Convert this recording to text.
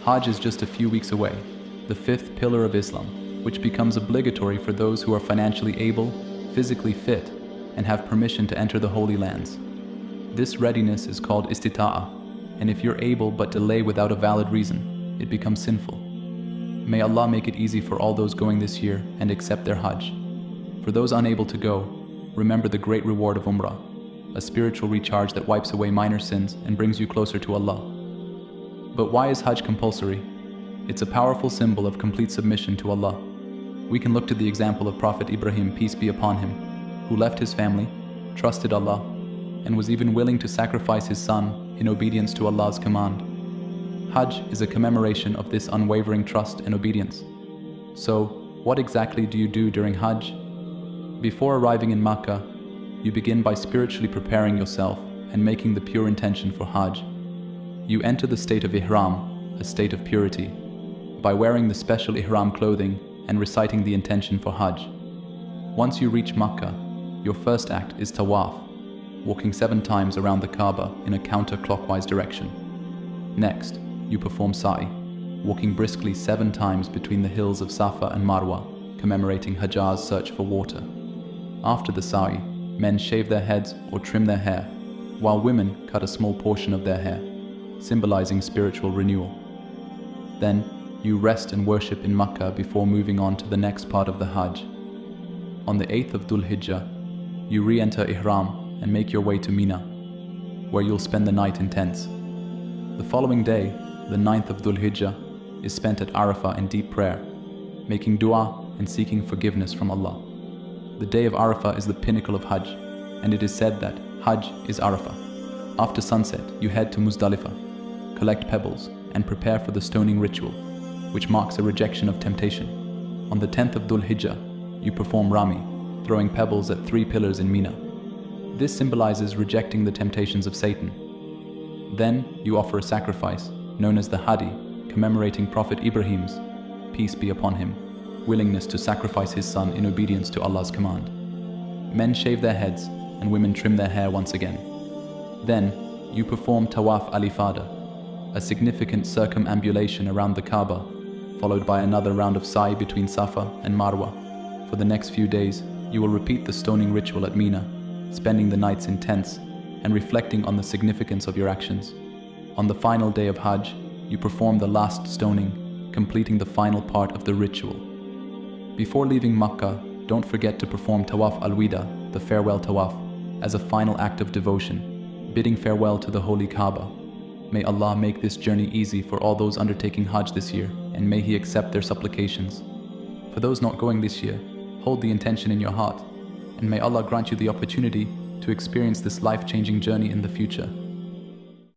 Hajj is just a few weeks away, the fifth pillar of Islam, which becomes obligatory for those who are financially able, physically fit, and have permission to enter the Holy Lands. This readiness is called istita'ah, and if you're able but delay without a valid reason, it becomes sinful. May Allah make it easy for all those going this year and accept their Hajj. For those unable to go, remember the great reward of Umrah, a spiritual recharge that wipes away minor sins and brings you closer to Allah. But why is Hajj compulsory? It's a powerful symbol of complete submission to Allah. We can look to the example of Prophet Ibrahim, peace be upon him, who left his family, trusted Allah, and was even willing to sacrifice his son in obedience to Allah's command. Hajj is a commemoration of this unwavering trust and obedience. So, what exactly do you do during Hajj? Before arriving in Makkah, you begin by spiritually preparing yourself and making the pure intention for Hajj. You enter the state of Ihram, a state of purity, by wearing the special Ihram clothing and reciting the intention for Hajj. Once you reach Makkah, your first act is Tawaf, walking 7 times around the Kaaba in a counterclockwise direction. Next, you perform Sa'i, walking briskly 7 times between the hills of Safa and Marwa, commemorating Hajj's search for water. After the Sa'i, men shave their heads or trim their hair, while women cut a small portion of their hair, symbolizing spiritual renewal. Then, you rest and worship in Makkah before moving on to the next part of the Hajj. On the 8th of Dhul Hijjah, you re-enter Ihram and make your way to Mina, where you'll spend the night in tents. The following day, the 9th of Dhul Hijjah, is spent at Arafah in deep prayer, making dua and seeking forgiveness from Allah. The day of Arafah is the pinnacle of Hajj, and it is said that Hajj is Arafah. After sunset, you head to Muzdalifah, collect pebbles, and prepare for the stoning ritual, which marks a rejection of temptation. On the 10th of Dhul Hijjah, you perform Rami, throwing pebbles at 3 pillars in Mina. This symbolizes rejecting the temptations of Satan. Then, you offer a sacrifice, known as the Hadi, commemorating Prophet Ibrahim's, peace be upon him, willingness to sacrifice his son in obedience to Allah's command. Men shave their heads, and women trim their hair once again. Then, you perform Tawaf al-Ifadah, a significant circumambulation around the Kaaba, followed by another round of Sa'i between Safa and Marwa. For the next few days, you will repeat the stoning ritual at Mina, spending the nights in tents and reflecting on the significance of your actions. On the final day of Hajj, you perform the last stoning, completing the final part of the ritual. Before leaving Makkah, don't forget to perform Tawaf al-Wida, the farewell Tawaf, as a final act of devotion, bidding farewell to the Holy Kaaba. May Allah make this journey easy for all those undertaking Hajj this year, and may He accept their supplications. For those not going this year, hold the intention in your heart, and may Allah grant you the opportunity to experience this life-changing journey in the future.